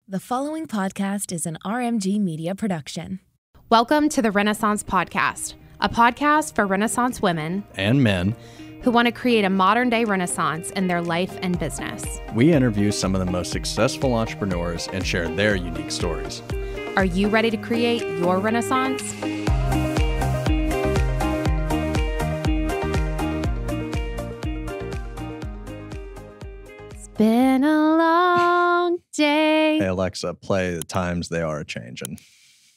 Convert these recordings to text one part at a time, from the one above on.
The following podcast is an RMG Media production. Welcome to the Renaissance Podcast, a podcast for Renaissance women and men who want to create a modern-day Renaissance in their life and business. We interview some of the most successful entrepreneurs and share their unique stories. Are you ready to create your Renaissance? It's been a long day. Hey, Alexa, play The Times They Are A-Changin'.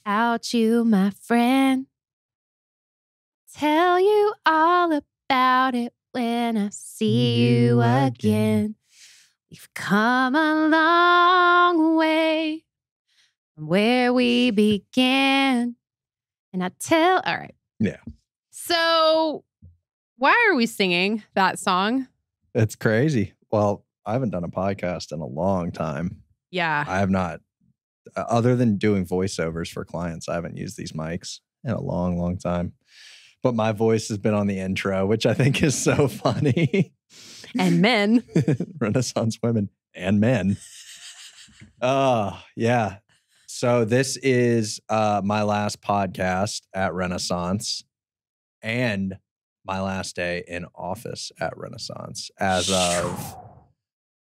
Out you, my friend. Tell you all about it when I see you again. We've come a long way from where we began. And all right. Yeah. So why are we singing that song? It's crazy. Well, I haven't done a podcast in a long time. Yeah. I have not. Other than doing voiceovers for clients, I haven't used these mics in a long, long time. But my voice has been on the intro, which I think is so funny. And men. Renaissance women and men. Yeah. So this is my last podcast at Renaissance and my last day in office at Renaissance.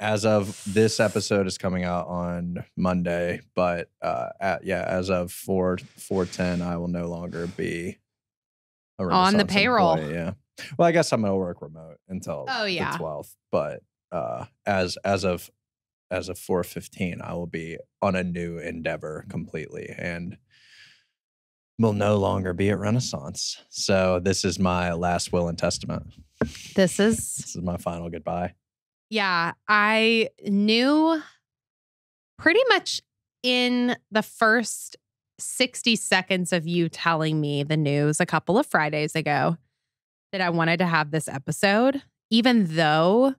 As of this episode is coming out on Monday, but as of 4/10, I will no longer be a Renaissance on the payroll. Employee, yeah. Well, I guess I'm gonna work remote until the 12th, but as of 4/15, I will be on a new endeavor completely and will no longer be at Renaissance. So this is my last will and testament. This is my final goodbye. Yeah, I knew pretty much in the first 60 seconds of you telling me the news a couple of Fridays ago that I wanted to have this episode, even though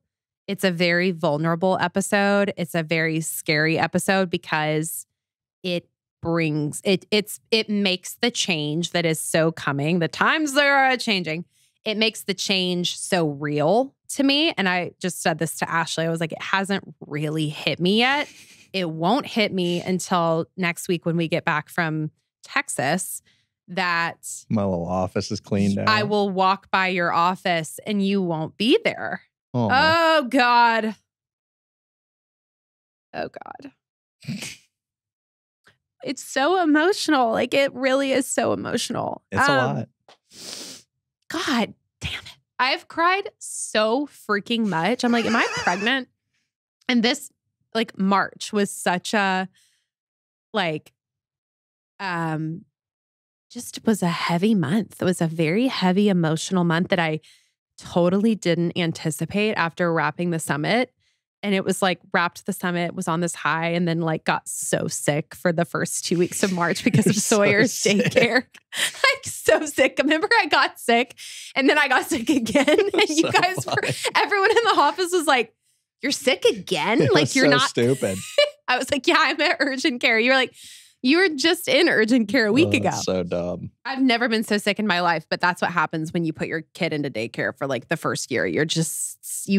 it's a very vulnerable episode. It's a very scary episode because it makes the change that is so coming. The times they are changing. It makes the change so real to me. And I just said this to Ashley. I was like, it hasn't really hit me yet. It won't hit me until next week when we get back from Texas. That my little office is cleaned out. I will walk by your office and you won't be there. Oh God. Oh God. It's so emotional. Like, it really is so emotional. It's a lot. God damn it. I've cried so freaking much. I'm like, am I pregnant? And this, like, March was such a, like, just was a heavy month. It was a very heavy emotional month that I totally didn't anticipate after wrapping the summit. And it was like wrapped the summit, was on this high, and then like got so sick for the first 2 weeks of March because of Sawyer's daycare. Like, so sick. Remember, I got sick and then I got sick again. And you guys everyone in the office was like, "You're sick again? Like, you're so not stupid." I was like, "Yeah, I'm at urgent care." You're like, "You were just in urgent care a week ago." So dumb. I've never been so sick in my life, but that's what happens when you put your kid into daycare for like the first year. You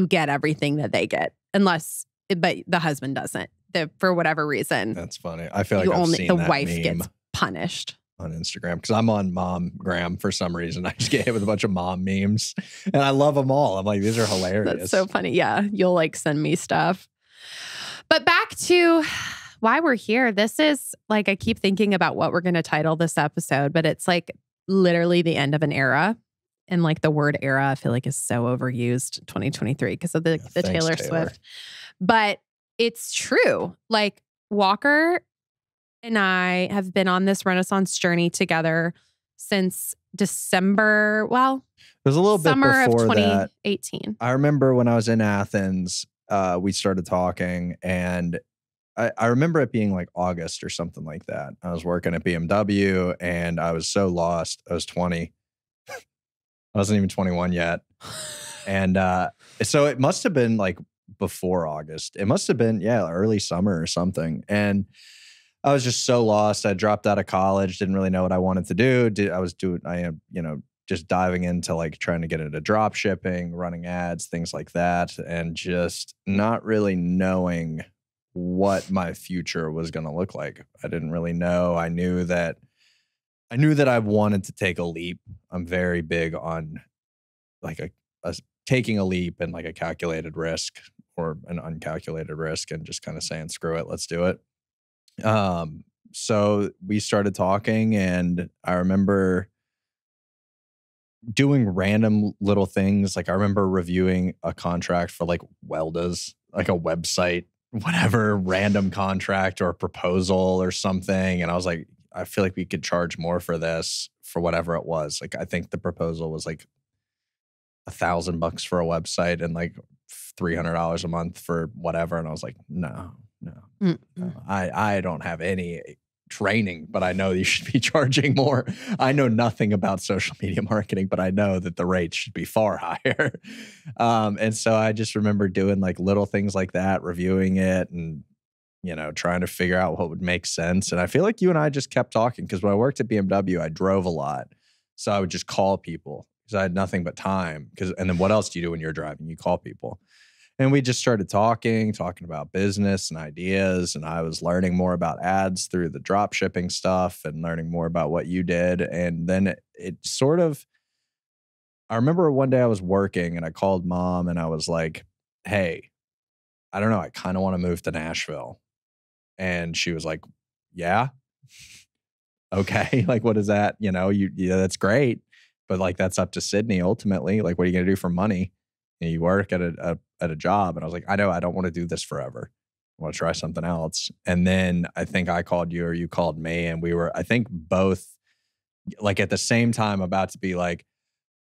get everything that they get. But the husband doesn't. For whatever reason. That's funny. I feel like I've seen the that wife meme gets punished on Instagram because I'm on Momgram for some reason. I just get hit with a bunch of mom memes and I love them all. I'm like, these are hilarious. That's so funny. Yeah, you'll like send me stuff. But back to why we're here. This is like, I keep thinking about what we're going to title this episode, but it's like literally the end of an era. And like the word era, I feel like is so overused 2023 because of the Taylor Swift. But it's true. Like, Walker and I have been on this Renaissance journey together since December. Well, it was a little bit summer before of 2018. That. I remember when I was in Athens, we started talking, and I remember it being like August or something like that. I was working at BMW and I was so lost. I was 20. I wasn't even 21 yet. And so it must have been like before August. It must have been, early summer or something. And I was just so lost. I dropped out of college, didn't really know what I wanted to do. Just diving into like trying to get into drop shipping, running ads, things like that. And just not really knowing what my future was going to look like. I didn't really know. I knew that I wanted to take a leap. I'm very big on like a taking a leap and like a calculated risk or an uncalculated risk and just kind of saying, screw it, let's do it. So we started talking, and I remember doing random little things. Like I remember reviewing a contract for like Welda's, like a website, whatever, random contract or proposal or something. And I was like, I feel like we could charge more for this for whatever it was. Like I think the proposal was like $1,000 for a website and like $300 a month for whatever. And I was like, no. I don't have any training, but I know you should be charging more. I know nothing about social media marketing, but I know that the rates should be far higher. And so I just remember doing like little things like that, reviewing it and, trying to figure out what would make sense. And I feel like you and I just kept talking because when I worked at BMW, I drove a lot. So I would just call people because I had nothing but time. And then what else do you do when you're driving? You call people. And we just started talking about business and ideas. And I was learning more about ads through the drop shipping stuff and learning more about what you did. And then it sort of, I remember one day I was working and I called Mom and I was like, hey, I don't know, I kind of want to move to Nashville. And she was like, yeah, okay. Like, what is that? That's great. But like, that's up to Sydney ultimately. Like, what are you going to do for money? And you work at a job. And I was like, I know I don't want to do this forever. I want to try something else. And then I think I called you or you called me, and we were, I think both like at the same time about to be like,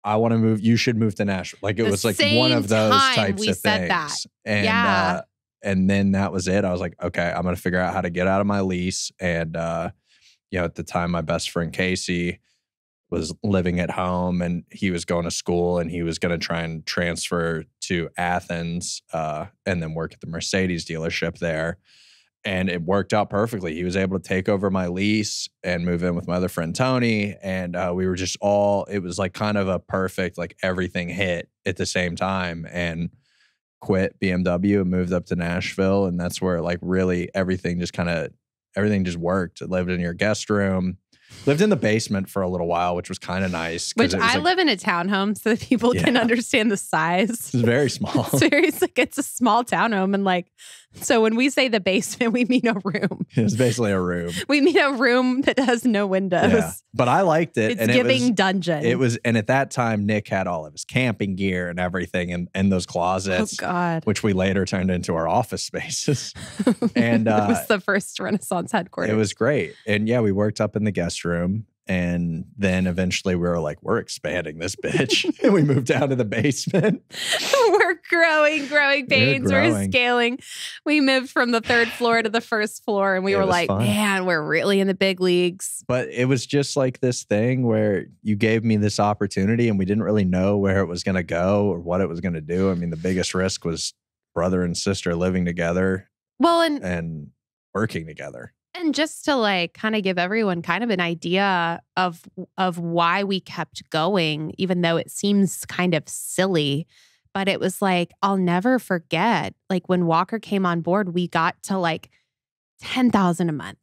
I want to move, you should move to Nashville. Like it was like one of those types of things. That. And and then that was it. I was like, okay, I'm going to figure out how to get out of my lease. And at the time my best friend Casey was living at home and he was going to school and he was going to try and transfer to Athens and then work at the Mercedes dealership there. And it worked out perfectly. He was able to take over my lease and move in with my other friend, Tony. And we were just it was like kind of a perfect, like everything hit at the same time, and quit BMW and moved up to Nashville. And that's where like really everything just worked. I lived in your guest room. Lived in the basement for a little while, which was kind of nice. Which I live in a townhome so that people can understand the size. It's very small. It's a small townhome. And like, so when we say the basement, we mean a room. It was basically a room. We mean a room that has no windows. Yeah. But I liked it. It's giving dungeon. And at that time, Nick had all of his camping gear and everything in those closets. Oh, God. Which we later turned into our office spaces. And it was the first Renaissance headquarters. It was great. And yeah, we worked up in the guest room. And then eventually we were like, we're expanding this bitch. And we moved down to the basement. We're growing pains. We're scaling. We moved from the third floor to the first floor. And we were like, fun. Man, we're really in the big leagues. But it was just like this thing where you gave me this opportunity and we didn't really know where it was going to go or what it was going to do. I mean, the biggest risk was brother and sister living together. Well, and working together. And just to like kind of give everyone kind of an idea of why we kept going, even though it seems kind of silly, but it was like, I'll never forget, like when Walker came on board, we got to like 10,000 a month,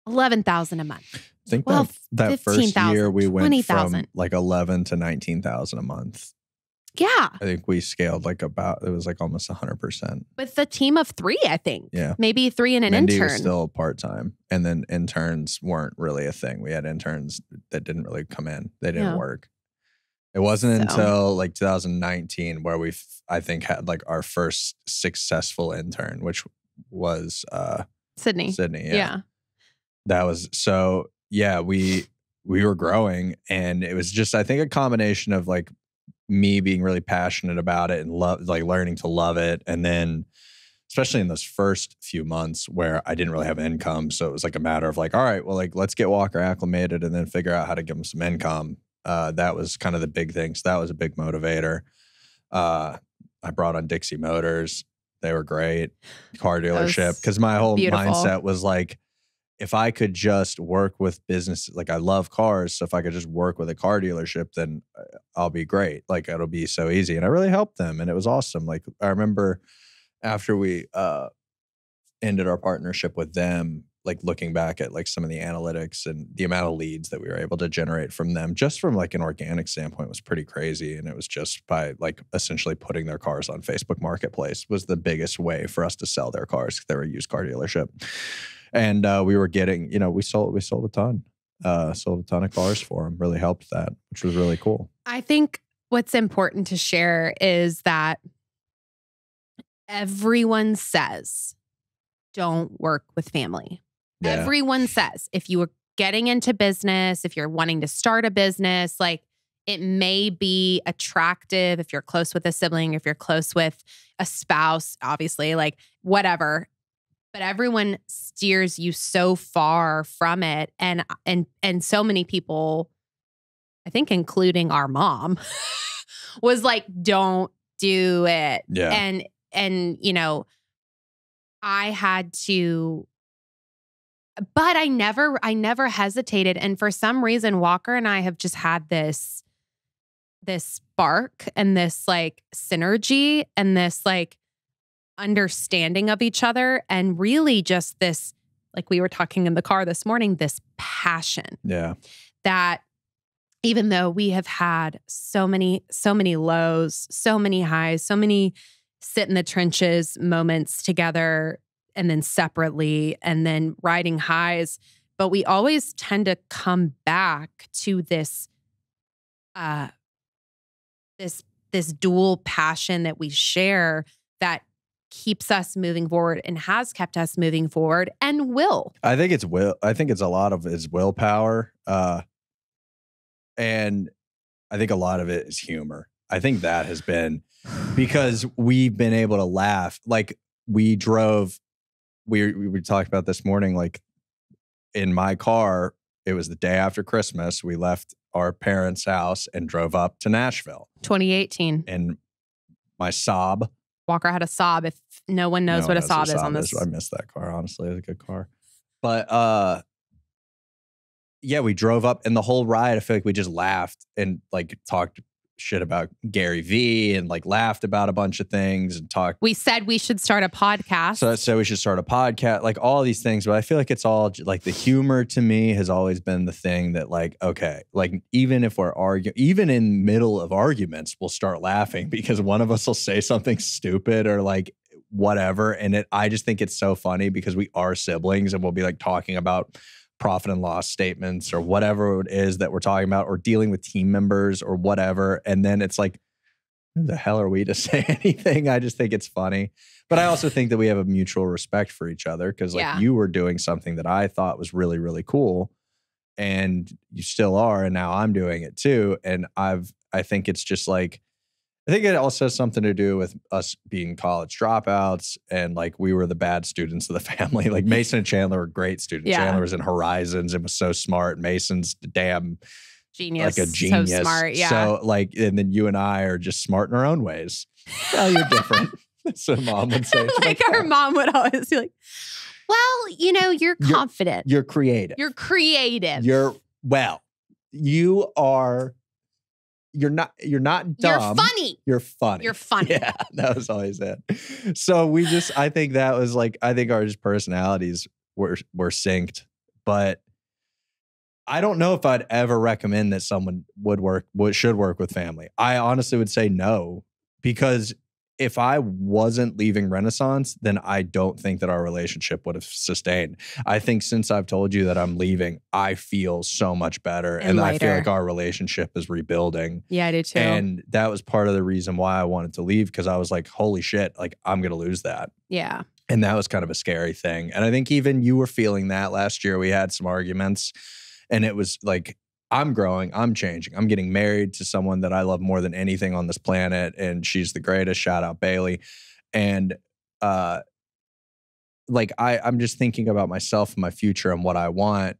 11,000 a month. I think that first year we went 20,000 from like 11 to 19,000 a month. Yeah. I think we scaled it was like almost 100%. With a team of 3, I think. Yeah. Maybe 3 and an Mindy intern. Was still part-time. And then interns weren't really a thing. We had interns that didn't really come in. They didn't work. It wasn't until like 2019 where I think had like our first successful intern, which was Sydney. Yeah. That was we were growing, and it was just, I think, a combination of like me being really passionate about it and learning to love it. And then especially in those first few months where I didn't really have income. So it was like a matter of like, all right, well, like, let's get Walker acclimated and then figure out how to give him some income. That was kind of the big thing. So that was a big motivator. I brought on Dixie Motors. They were great. Car dealership. Because my whole mindset was like, if I could just work with business, like I love cars. So if I could just work with a car dealership, then I'll be great. Like it'll be so easy. And I really helped them. And it was awesome. Like I remember after we ended our partnership with them, like looking back at like some of the analytics and the amount of leads that we were able to generate from them, just from like an organic standpoint, was pretty crazy. And it was just by like essentially putting their cars on Facebook Marketplace was the biggest way for us to sell their cars. They were a used car dealership. And we were getting, we sold a ton. Sold a ton of cars for them, really helped that, which was really cool. I think what's important to share is that everyone says, don't work with family. Yeah. Everyone says, if you were getting into business, if you're wanting to start a business, like it may be attractive if you're close with a sibling, if you're close with a spouse, obviously, like whatever. But everyone steers you so far from it. And so many people, I think including our mom, was like, don't do it. Yeah. And I had to, but I never hesitated. And for some reason, Walker and I have just had this spark and this like synergy and this like understanding of each other, and really just this, like we were talking in the car this morning, this passion. Yeah. That even though we have had so many lows, so many highs, so many sit in the trenches moments together and then separately and then riding highs, but we always tend to come back to this this dual passion that we share that keeps us moving forward and has kept us moving forward and will. I think it's a lot of it's willpower. And I think a lot of it is humor. I think that has been because we've been able to laugh. Like we talked about this morning, like in my car, it was the day after Christmas. We left our parents' house and drove up to Nashville. 2018. And my Saab. Walker had a Saab. If no one knows what a Saab is on this. I missed that car, honestly. It was a good car. But yeah, we drove up and the whole ride, I feel like we just laughed and like talked shit about Gary Vee and like laughed about a bunch of things and talked. We said we should start a podcast. So we should start a podcast, like all these things. But I feel like it's all like the humor to me has always been the thing that like, okay, like even if we're arguing, even in middle of arguments, we'll start laughing because one of us will say something stupid or like whatever. And I just think it's so funny because we are siblings and we'll be like talking about profit and loss statements or whatever it is that we're talking about or dealing with team members or whatever. And then it's like, who the hell are we to say anything? I just think it's funny. But I also think that we have a mutual respect for each other because like you were doing something that I thought was really, really cool and you still are. And now I'm doing it too. And I think it's just like, I think it also has something to do with us being college dropouts and like we were the bad students of the family. Like Mason and Chandler were great students. Yeah. Chandler was in Horizons and was so smart. Mason's damn genius. Like a genius. So smart, yeah. So like, and then you and I are just smart in our own ways. Well, you're different. That's what mom would say. Like our mom would always be like, well, you're confident. You're creative. You're creative. You're not dumb. You're funny. You're funny. You're funny. Yeah, that was always it. So I think that was like, I think our just personalities were synced, but I don't know if I'd ever recommend that someone should work with family. I honestly would say no, because if I wasn't leaving Renaissance, then I don't think that our relationship would have sustained. I think since I've told you that I'm leaving, I feel so much better. And I feel like our relationship is rebuilding. Yeah, I do too. And that was part of the reason why I wanted to leave, because I was like, holy shit, like I'm going to lose that. Yeah. And that was kind of a scary thing. And I think even you were feeling that last year. We had some arguments and it was like, I'm growing, I'm changing. I'm getting married to someone that I love more than anything on this planet. And she's the greatest. Shout out Bailey. And like I'm just thinking about myself and my future and what I want.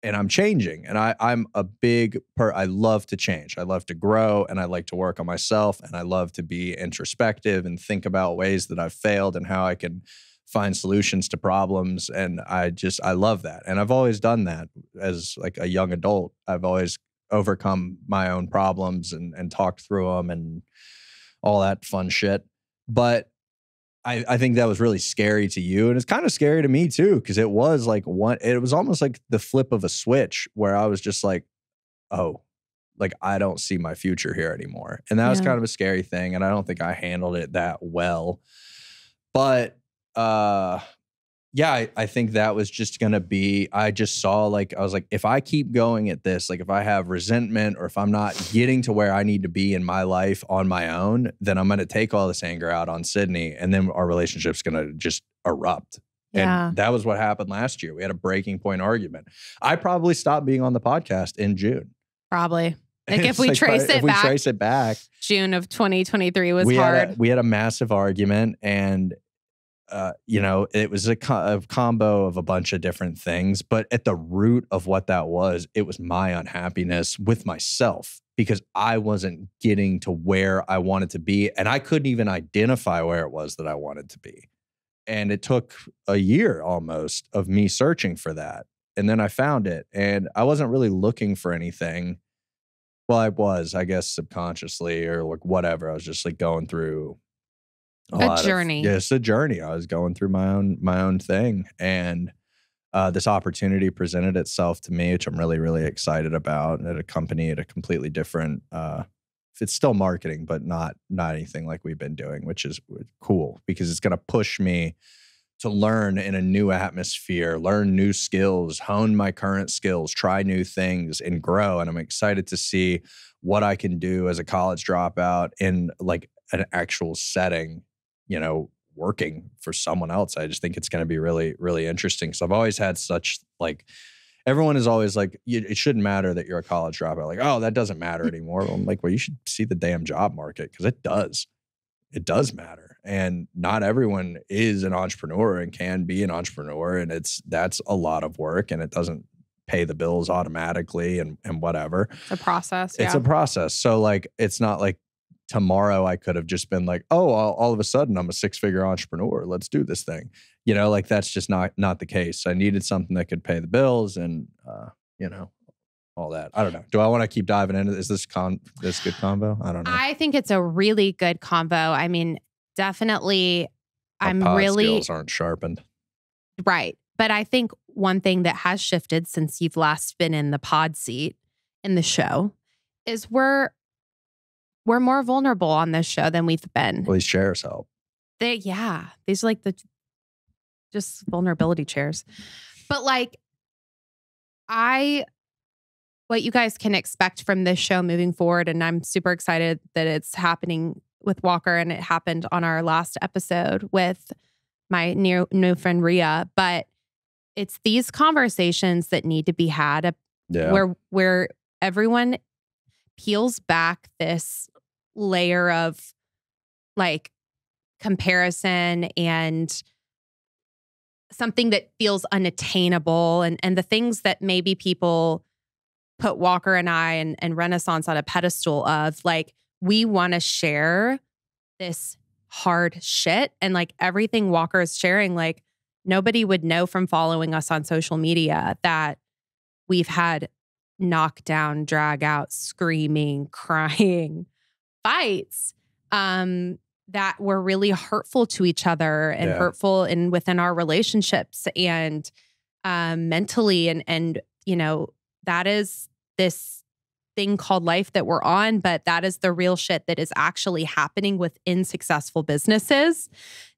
And I'm changing. And I'm a big I love to change. I love to grow and I like to work on myself. And I love to be introspective and think about ways that I've failed and how I can find solutions to problems. And I love that. And I've always done that as like a young adult. I've always overcome my own problems and talked through them and all that fun shit. But I think that was really scary to you. And it's kind of scary to me too, because it was like it was almost like the flip of a switch where I was just like, oh, like I don't see my future here anymore. And that was kind of a scary thing. And I don't think I handled it that well. But yeah, I think that was just going to be, I just saw like, I was like, if I keep going at this, like if I have resentment or if I'm not getting to where I need to be in my life on my own, then I'm going to take all this anger out on Sydney and then our relationship's going to just erupt. Yeah. And that was what happened last year. We had a breaking point argument. I probably stopped being on the podcast in June. Probably. Like if we trace it back, June of 2023 was hard. We had a massive argument and you know, it was a combo of a bunch of different things, but at the root of what that was, it was my unhappiness with myself because I wasn't getting to where I wanted to be and I couldn't even identify where it was that I wanted to be. And it took a year almost of me searching for that. And then I found it and I wasn't really looking for anything. Well, I was, I guess, subconsciously or like whatever. I was just like going through a journey. It's a journey. I was going through my own thing. And this opportunity presented itself to me, which I'm really, really excited about at a company at a completely different, it's still marketing, but not anything like we've been doing, which is cool because it's going to push me to learn in a new atmosphere, learn new skills, hone my current skills, try new things and grow. And I'm excited to see what I can do as a college dropout in like an actual setting, you know, working for someone else. I just think it's going to be really, really interesting. So I've always had such like, everyone is always like, it shouldn't matter that you're a college dropout. Like, oh, that doesn't matter anymore. I'm like, well, you should see the damn job market because it does. It does matter. And not everyone is an entrepreneur and can be an entrepreneur. And that's a lot of work and it doesn't pay the bills automatically and whatever. It's a process. It's a process. So like, it's not like tomorrow I could have just been like, oh, all of a sudden I'm a 6-figure entrepreneur. Let's do this thing. You know, like that's just not the case. I needed something that could pay the bills and, you know, all that. I don't know. Do I want to keep diving into this? Is this good combo? I don't know. I think it's a really good combo. I mean, definitely Our pod skills aren't sharpened. Right. But I think one thing that has shifted since you've last been in the pod seat in the show is we're more vulnerable on this show than we've been. Well, these chairs help. These are like the just vulnerability chairs. But like what you guys can expect from this show moving forward, and I'm super excited that it's happening with Walker and it happened on our last episode with my new friend Rhea, but it's these conversations that need to be had where everyone peels back this layer of like comparison and something that feels unattainable and the things that maybe people put Walker and I and Renaissance on a pedestal of, like, we want to share this hard shit and like everything Walker is sharing, like nobody would know from following us on social media that we've had knockdown, drag out, screaming, crying fights that were really hurtful to each other and hurtful within our relationships and mentally. And, you know, that is this thing called life that we're on, but that is the real shit that is actually happening within successful businesses.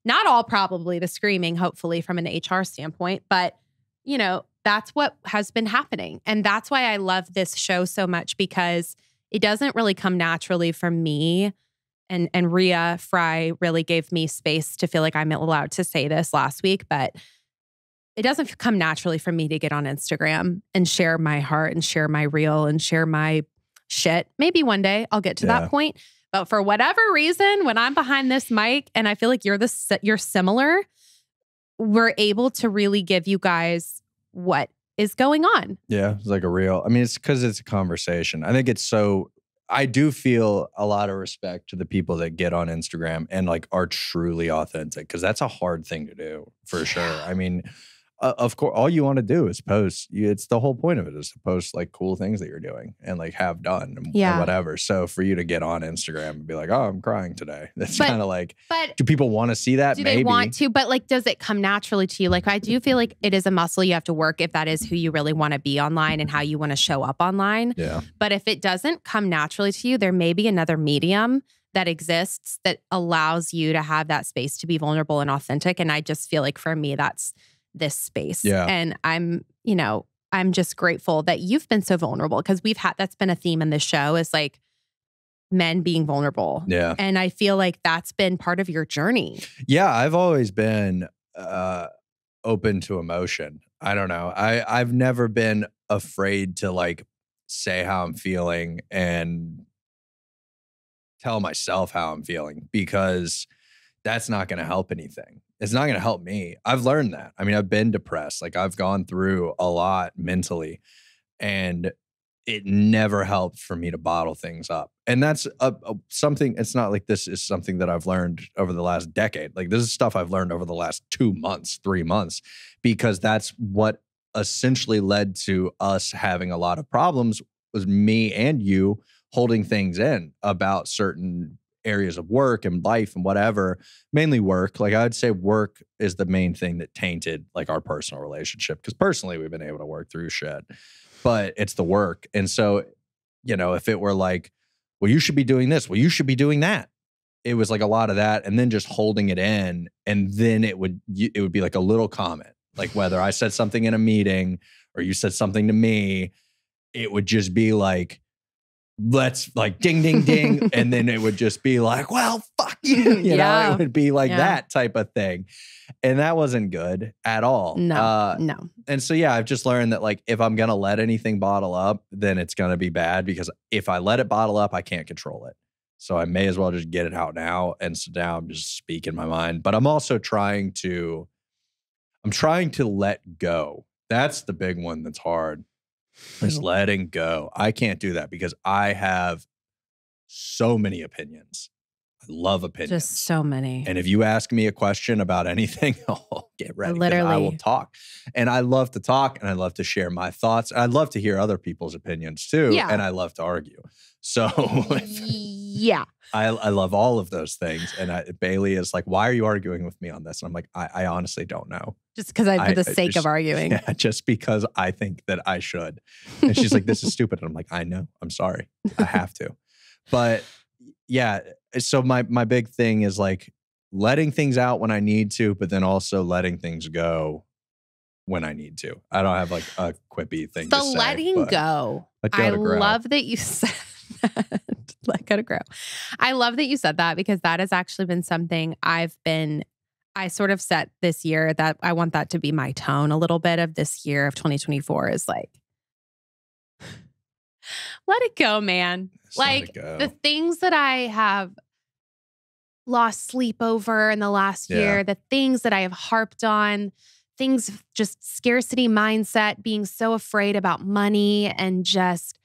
Not all probably the screaming, hopefully from an HR standpoint, but you know, that's what has been happening. And that's why I love this show so much because it doesn't really come naturally from me. And Rhea Fry really gave me space to feel like I'm allowed to say this last week, but it doesn't come naturally for me to get on Instagram and share my heart and share my reel and share my shit. Maybe one day I'll get to that point. But for whatever reason, when I'm behind this mic and I feel like you're similar, we're able to really give you guys what is going on. Yeah, it's like a real, I mean, it's because it's a conversation. I think it's so, I do feel a lot of respect to the people that get on Instagram and like are truly authentic because that's a hard thing to do for sure. I mean, of course, all you want to do is post. It's the whole point of it is to post like cool things that you're doing and like have done and whatever. So for you to get on Instagram and be like, oh, I'm crying today. That's kind of like, do people want to see that? Do Maybe they want to? But like, does it come naturally to you? Like, I do feel like it is a muscle you have to work if that is who you really want to be online and how you want to show up online. Yeah. But if it doesn't come naturally to you, there may be another medium that exists that allows you to have that space to be vulnerable and authentic. And I just feel like for me, that's this space. Yeah. And I'm just grateful that you've been so vulnerable because that's been a theme in this show is like men being vulnerable. Yeah. And I feel like that's been part of your journey. Yeah. I've always been open to emotion. I don't know. I've never been afraid to like say how I'm feeling and tell myself how I'm feeling because that's not going to help anything. It's not going to help me. I've learned that. I mean, I've been depressed. Like I've gone through a lot mentally and it never helped for me to bottle things up. And that's something, it's not like this is something that I've learned over the last decade. Like this is stuff I've learned over the last 2 months, 3 months, because that's what essentially led to us having a lot of problems was me and you holding things in about certain areas of work and life and whatever, mainly work. Like I'd say work is the main thing that tainted like our personal relationship. Cause personally we've been able to work through shit, but it's the work. And so, you know, if it were like, well, you should be doing this, well, you should be doing that. It was like a lot of that. And then just holding it in. And then it would be like a little comment, like whether I said something in a meeting or you said something to me, it would just be like, let's like ding, ding, ding. And then it would just be like, well, fuck you. You know, it would be like that type of thing. And that wasn't good at all. No. And so, yeah, I've just learned that like, if I'm going to let anything bottle up, then it's going to be bad because if I let it bottle up, I can't control it. So I may as well just get it out now. And so now I'm just speaking my mind, but I'm also trying to let go. That's the big one that's hard. Is letting go. I can't do that because I have so many opinions. I love opinions. Just so many. And if you ask me a question about anything, I'll get ready. Literally. I will talk. And I love to talk and I love to share my thoughts. I love to hear other people's opinions too. Yeah. And I love to argue. So yeah. I love all of those things. And Bailey is like, why are you arguing with me on this? And I'm like, I honestly don't know. Just because for the sake of arguing. Yeah, just because I think that I should. And she's like, this is stupid. And I'm like, I know. I'm sorry. I have to. But yeah, so my big thing is like letting things out when I need to, but then also letting things go when I need to. I don't have like a quippy thing to say. The letting go. I love that you said that. Let go to grow. I love that you said that because that has actually been something I sort of set this year that I want that to be my tone a little bit of this year of 2024 is like, let it go, man. Just like the things that I have lost sleep over in the last year, the things that I have harped on, things just scarcity mindset, being so afraid about money and just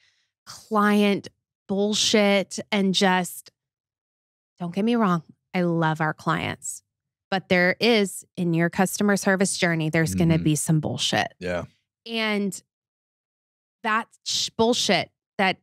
client bullshit and just, don't get me wrong, I love our clients. But there is, in your customer service journey, there's going to be some bullshit. Yeah. And that bullshit that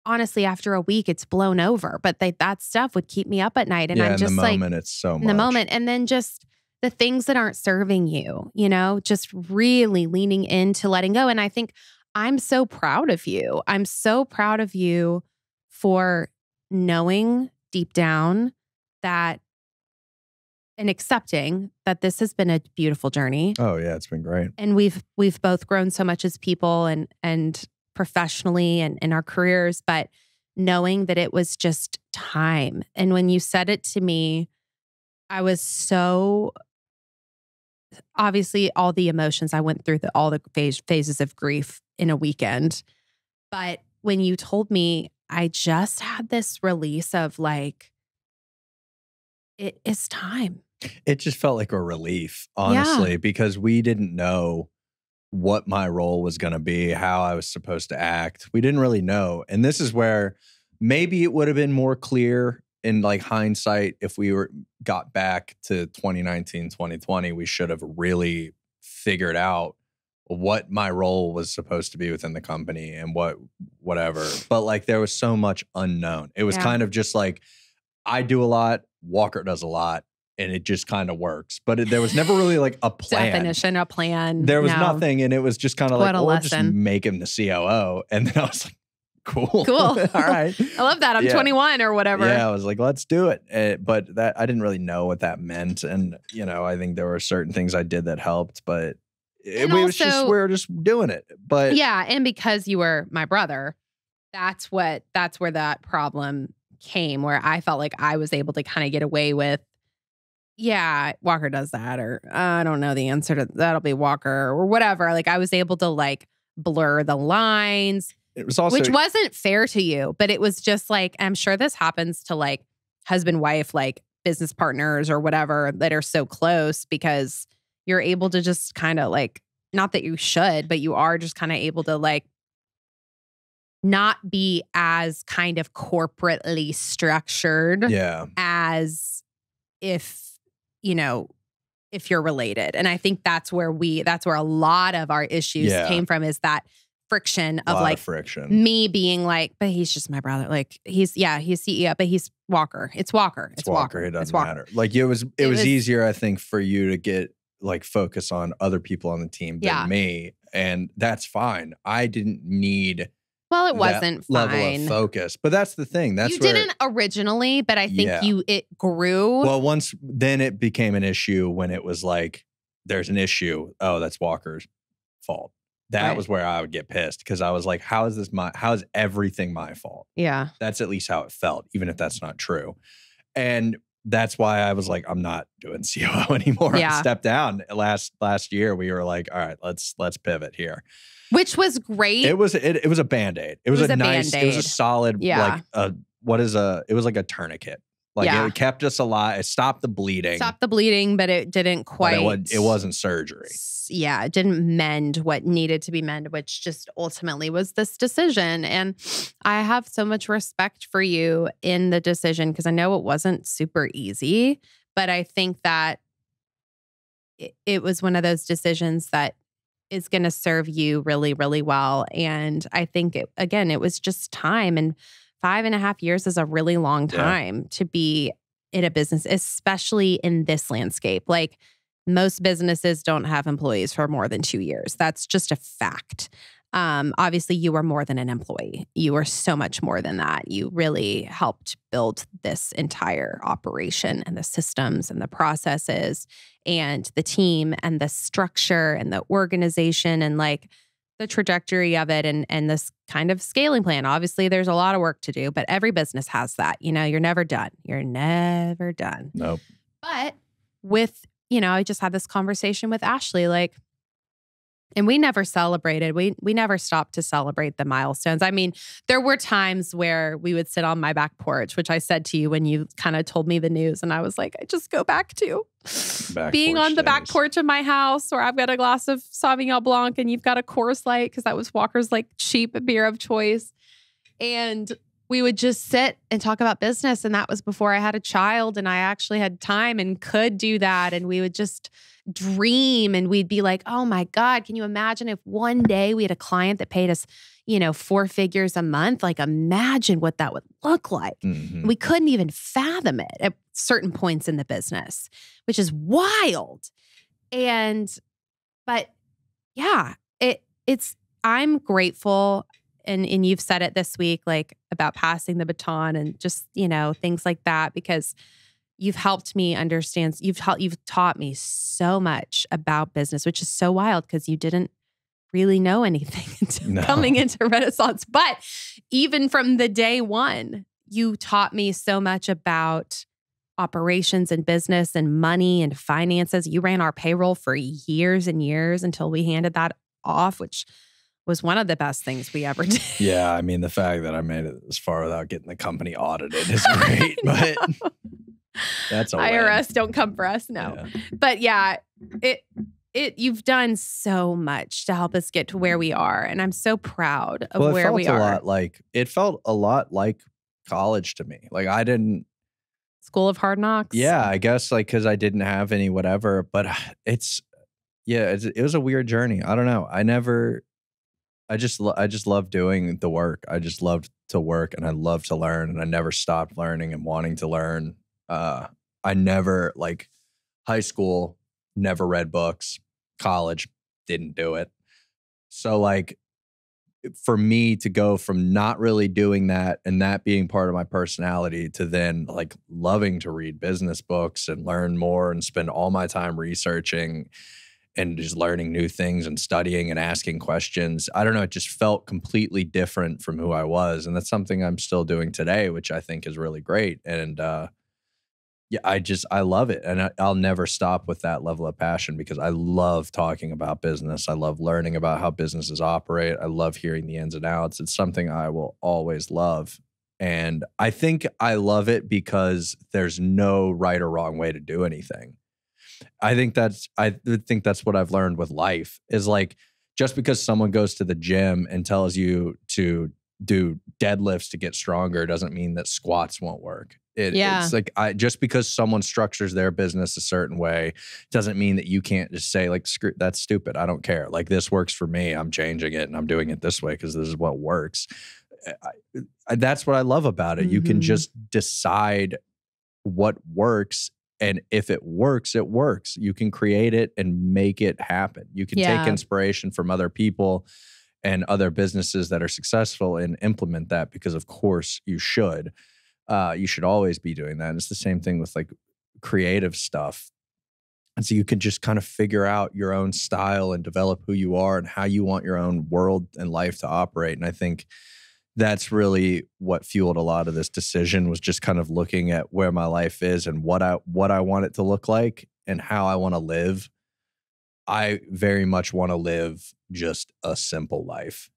honestly, after a week, it's blown over. But that stuff would keep me up at night. And I'm just like, in the moment, it's so much. In the moment. And then just the things that aren't serving you, you know, just really leaning into letting go. And I think I'm so proud of you. I'm so proud of you for knowing deep down that and accepting that this has been a beautiful journey. Oh yeah, it's been great. And we've both grown so much as people and professionally and in our careers, but knowing that it was just time. And when you said it to me, I was so obviously all the emotions I went through, all the phases of grief in a weekend. But when you told me, I just had this release of like, it is time. It just felt like a relief, honestly, because we didn't know what my role was going to be, how I was supposed to act. We didn't really know. And this is where maybe it would have been more clear in like hindsight if we got back to 2019, 2020, we should have really figured out what my role was supposed to be within the company and whatever. But like there was so much unknown. It was kind of just like, I do a lot, Walker does a lot, and it just kind of works. But there was never really like a plan. Definition, a plan. There was nothing. And it was just kind of like, we'll just make him the COO. And then I was like, cool. All right. I love that. I'm 21 or whatever. Yeah, I was like, let's do it. But that I didn't really know what that meant. And, you know, I think there were certain things I did that helped, but we were just doing it. But yeah, and because you were my brother, that's where that problem came, where I felt like I was able to kind of get away with, yeah, Walker does that, or I don't know the answer to that'll be Walker or whatever. Like I was able to like blur the lines. It was also, which wasn't fair to you, but it was just like, I'm sure this happens to like husband, wife, like business partners or whatever that are so close, because you're able to just kind of like, not that you should, but you are just kind of able to like not be as kind of corporately structured as if, you know, if you're related. And I think that's where a lot of our issues came from, is that friction of like me being like, but he's just my brother. Like he's CEO, but he's Walker. It's Walker. It's Walker. It doesn't matter. Like it was easier, I think, for you to get like focus on other people on the team than me. And that's fine. I didn't need it wasn't level of focus. But that's the thing. That's you didn't originally, but I think it grew. Well, then it became an issue when it was like, there's an issue. Oh, that's Walker's fault. That was where I would get pissed, because I was like, how is everything my fault? Yeah. That's at least how it felt, even if that's not true. And that's why I was like, I'm not doing COO anymore. Yeah. I stepped down last year. We were like, all right, let's pivot here. Which was great. It was a Band-Aid. It was a nice, Band-Aid. It was a solid, like it was like a tournament. Like it kept us alive. It stopped the bleeding. But it didn't quite. It wasn't surgery. Yeah, it didn't mend what needed to be mended, which just ultimately was this decision. And I have so much respect for you in the decision, because I know it wasn't super easy, but I think that it was one of those decisions that is going to serve you really, really well. And I think, it was just time. And 5.5 years is a really long time to be in a business, especially in this landscape. Like most businesses don't have employees for more than 2 years. That's just a fact. Obviously, you were more than an employee. You were so much more than that. You really helped build this entire operation and the systems and the processes and the team and the structure and the organization and like the trajectory of it and this kind of scaling plan. Obviously, there's a lot of work to do, but every business has that. You know, you're never done. You're never done. Nope. But with, I just had this conversation with Ashley, like, and we never celebrated. We never stopped to celebrate the milestones. I mean, there were times where we would sit on my back porch, which I said to you when you kind of told me the news. And I was like, I just go back to being on the back porch of my house, where I've got a glass of Sauvignon Blanc and you've got a Coors Light, because that was Walker's like cheap beer of choice. And we would just sit and talk about business. And that was before I had a child and I actually had time and could do that. And we would just dream, and we'd be like, oh my God, can you imagine if one day we had a client that paid us, 4 figures a month? Like imagine what that would look like. Mm-hmm. We couldn't even fathom it at certain points in the business, which is wild. But yeah, I'm grateful. And you've said it this week, like about passing the baton and just, things like that, because you've helped me understand. You've taught me so much about business, which is so wild, because you didn't really know anything until coming into Renaissance. But even from the day one, you taught me so much about operations and business and money and finances. You ran our payroll for years and years until we handed that off, which was one of the best things we ever did. Yeah, I mean, the fact that I made it this far without getting the company audited is great, but that's a IRS win. don't come for us, no. Yeah. But yeah, you've done so much to help us get to where we are, and I'm so proud of where we are. It felt a lot like college to me. Like I didn't School of Hard Knocks. Yeah, I guess like because I didn't have any whatever, but Yeah, it was a weird journey. I don't know. I just love doing the work. I just loved to work and I love to learn and I never stopped learning and wanting to learn. I never like high school, never read books, college, didn't do it. So like for me to go from not really doing that and that being part of my personality to then like loving to read business books and learn more and spend all my time researching and just learning new things and studying and asking questions. I don't know. It just felt completely different from who I was. And that's something I'm still doing today, which I think is really great. And yeah, I love it. And I'll never stop with that level of passion because I love talking about business. I love learning about how businesses operate. I love hearing the ins and outs. It's something I will always love. And I think I love it because there's no right or wrong way to do anything. I think that's what I've learned with life is like just because someone goes to the gym and tells you to do deadlifts to get stronger doesn't mean that squats won't work. It's like just because someone structures their business a certain way doesn't mean that you can't just say like, screw, that's stupid. I don't care. Like this works for me. I'm changing it and I'm doing it this way because this is what works. That's what I love about it. You can just decide what works. And if it works, it works. You can create it and make it happen. You can take inspiration from other people and other businesses that are successful and implement that because of course you should. You should always be doing that. And it's the same thing with like creative stuff. And so you can just kind of figure out your own style and develop who you are and how you want your own world and life to operate. And I think that's really what fueled a lot of this decision was just kind of looking at where my life is and what I want it to look like and how I want to live. I very much want to live just a simple life.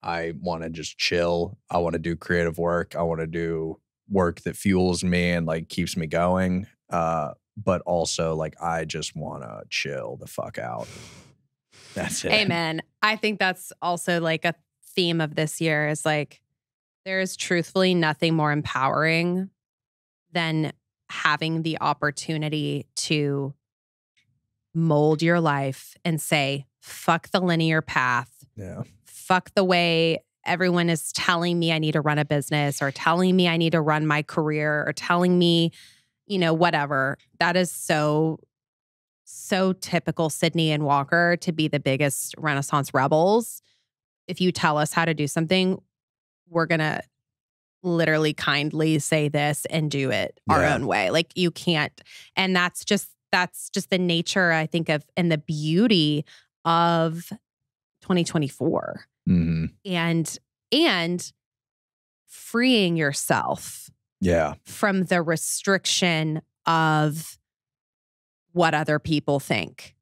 I want to just chill. I want to do creative work. I want to do work that fuels me and like keeps me going. But also like I just want to chill the fuck out. That's it. Amen. I think that's also like a theme of this year is like there is truthfully nothing more empowering than having the opportunity to mold your life and say, fuck the linear path. Yeah. Fuck the way everyone is telling me I need to run a business or telling me I need to run my career or telling me, you know, whatever. That is so typical Sydney and Walker to be the biggest Renaissance rebels. If you tell us how to do something, we're going to literally kindly say this and do it our own way. Like you can't. And that's just the nature, I think, of and the beauty of 2024. And freeing yourself from the restriction of what other people think.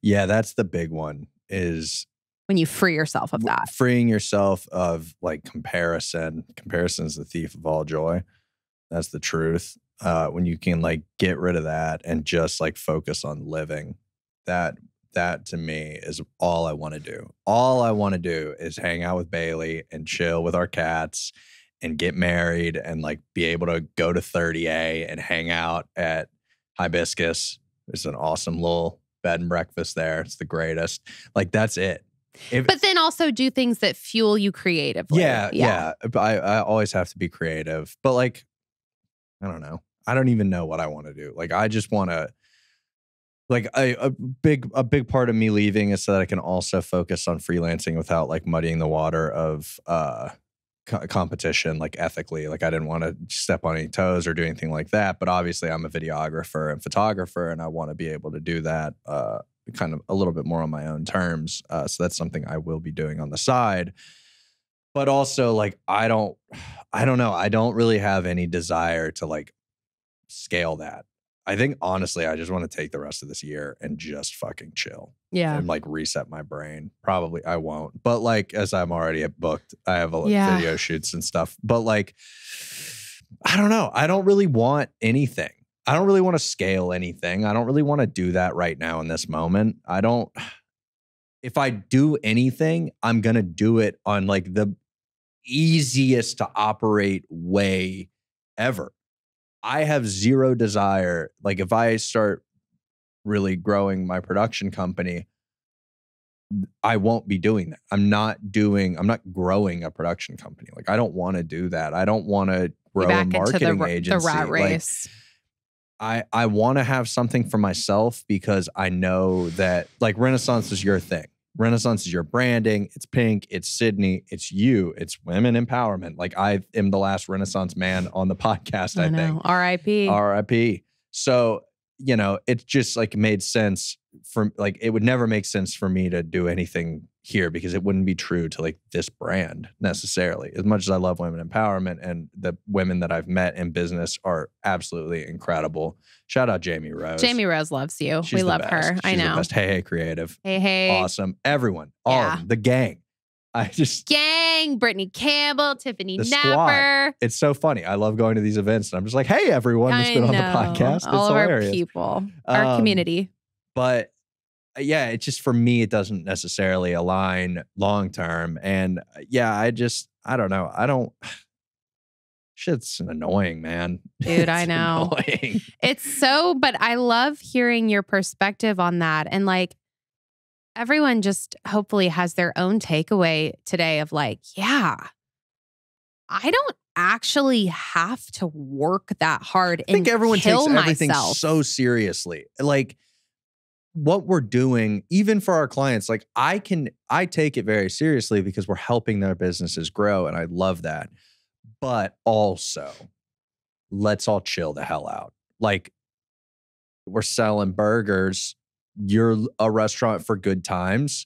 Yeah, that's the big one is when you free yourself of that. Freeing yourself of like comparison. Comparison is the thief of all joy. That's the truth. When you can like get rid of that and just like focus on living, that to me is all I want to do. All I want to do is hang out with Bailey and chill with our cats and get married and like be able to go to 30A and hang out at Hibiscus. There's an awesome little bed and breakfast there. It's the greatest. Like that's it. But then also do things that fuel you creatively. Yeah. I always have to be creative. But like, I don't know. I don't even know what I want to do. Like, I just want to, like, a big part of me leaving is so that I can also focus on freelancing without like muddying the water of competition, like ethically. Like, I didn't want to step on any toes or do anything like that. But obviously, I'm a videographer and photographer, and I want to be able to do that kind of a little bit more on my own terms. So that's something I will be doing on the side. But also, like, I don't know. I don't really have any desire to like scale that. I think honestly, I just want to take the rest of this year and just fucking chill. Yeah. And like reset my brain. Probably I won't. But like, as I'm already booked, I have a video shoots and stuff. But like, I don't know. I don't really want anything. I don't really want to scale anything. I don't really want to do that right now in this moment. If I do anything, I'm going to do it on like the easiest to operate way ever. I have zero desire. Like if I start really growing my production company, I won't be doing that. I'm not growing a production company. Like, I don't want to do that. I don't want to grow a marketing agency. The rat race. Like, I want to have something for myself because I know that, like, Renaissance is your thing. Renaissance is your branding. It's Pink. It's Sydney. It's you. It's women empowerment. Like, I am the last Renaissance man on the podcast, I think. R.I.P. R.I.P. So, you know, it just like made sense for, like, it would never make sense for me to do anything here because it wouldn't be true to like this brand necessarily. As much as I love women empowerment and the women that I've met in business are absolutely incredible. Shout out Jamie Rose. Jamie Rose loves you. We love her. She's I know. the best. Hey, creative. Hey. Awesome. Everyone. All of them. The gang. Gang, Brittany Campbell, Tiffany the Napper. Squad. It's so funny. I love going to these events and I'm just like, hey, everyone that's been on the podcast. It's all of hilarious. Our people, our community. But yeah, it's just, for me, it doesn't necessarily align long term. And yeah, I don't know. Shit's annoying, man. Dude, I know. Annoying. But I love hearing your perspective on that. And like, everyone just hopefully has their own takeaway today of like, yeah, I don't actually have to work that hard. I think everyone takes everything myself so seriously. Like, what we're doing, even for our clients, like I take it very seriously because we're helping their businesses grow. And I love that. But also, let's all chill the hell out. Like, we're selling burgers. You're a restaurant for good times.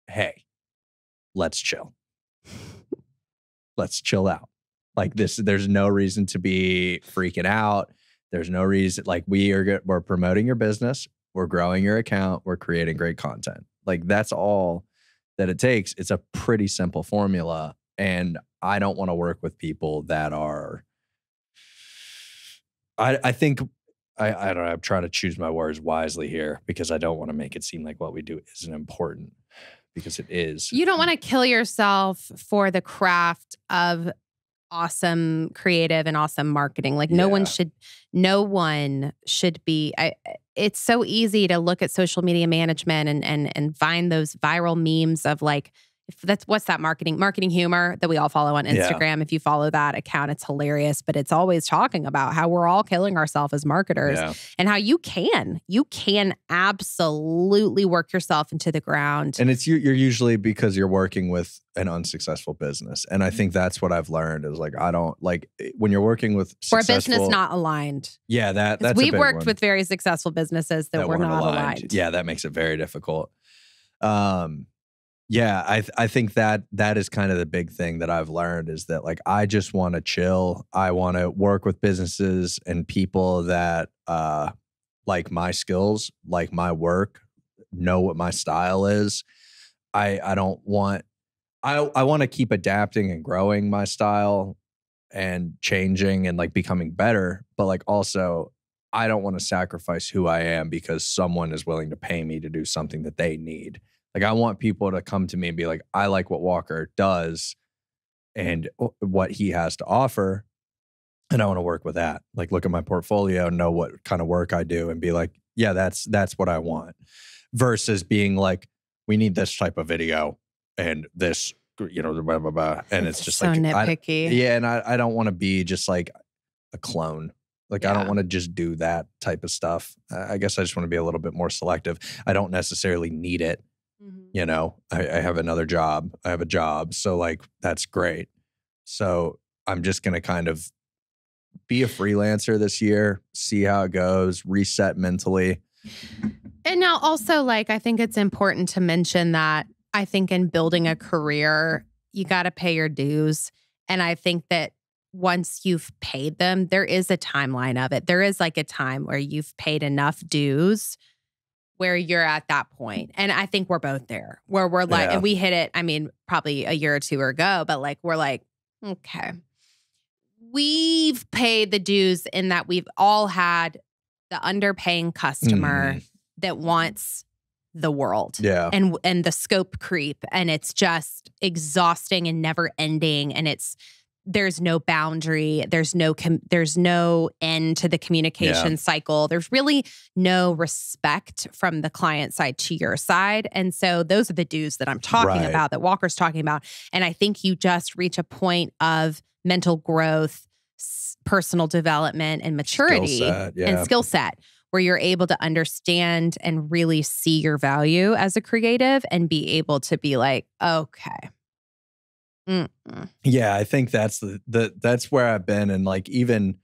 Hey, let's chill. Let's chill out. Like this, there's no reason to be freaking out. There's no reason. Like, we're promoting your business. We're growing your account. We're creating great content. Like, that's all that it takes. It's a pretty simple formula. And I don't want to work with people that are, I think, I don't know, I'm trying to choose my words wisely here because I don't want to make it seem like what we do isn't important, because it is. You don't want to kill yourself for the craft of awesome creative and awesome marketing. Like, no one should be. It's so easy to look at social media management and find those viral memes of like, what's that marketing humor that we all follow on Instagram. If you follow that account, it's hilarious, but it's always talking about how we're all killing ourselves as marketers and how you can absolutely work yourself into the ground. And it's you're usually because you're working with an unsuccessful business. And I think that's what I've learned is like, I don't like when you're working with for a business not aligned. Yeah, that's we've worked with very successful businesses that were not aligned. Yeah, that makes it very difficult. Yeah, I think that is kind of the big thing that I've learned is that like I just want to chill. I want to work with businesses and people that like my skills, like my work, know what my style is. I want to keep adapting and growing my style and changing and like becoming better, but like also I don't want to sacrifice who I am because someone is willing to pay me to do something that they need. Like, I want people to come to me and be like, I like what Walker does and what he has to offer. And I want to work with that. Like, look at my portfolio, know what kind of work I do and be like, yeah, that's what I want. Versus being like, we need this type of video and this, you know, blah, blah, blah. And it's just so like nitpicky. And I don't want to be just like a clone. Like, I don't want to just do that type of stuff. I guess I just want to be a little bit more selective. I don't necessarily need it. You know, I have another job. I have a job. So like, that's great. So I'm just going to kind of be a freelancer this year, see how it goes, reset mentally. And now also like, I think it's important to mention that I think in building a career, you got to pay your dues. And I think that once you've paid them, there is a timeline of it. There is like a time where you've paid enough dues where you're at that point. And I think we're both there where we're like, and we hit it, I mean, probably a year or two ago, but like, we're like, okay, we've paid the dues in that we've all had the underpaying customer that wants the world and the scope creep. And it's just exhausting and never ending. And it's there's no boundary. There's no end to the communication cycle. There's really no respect from the client side to your side. And so those are the do's that I'm talking about, that Walker's talking about. And I think you just reach a point of mental growth, personal development, and maturity and skill set where you're able to understand and really see your value as a creative and be able to be like, okay. Yeah, I think that's that's where I've been. And like even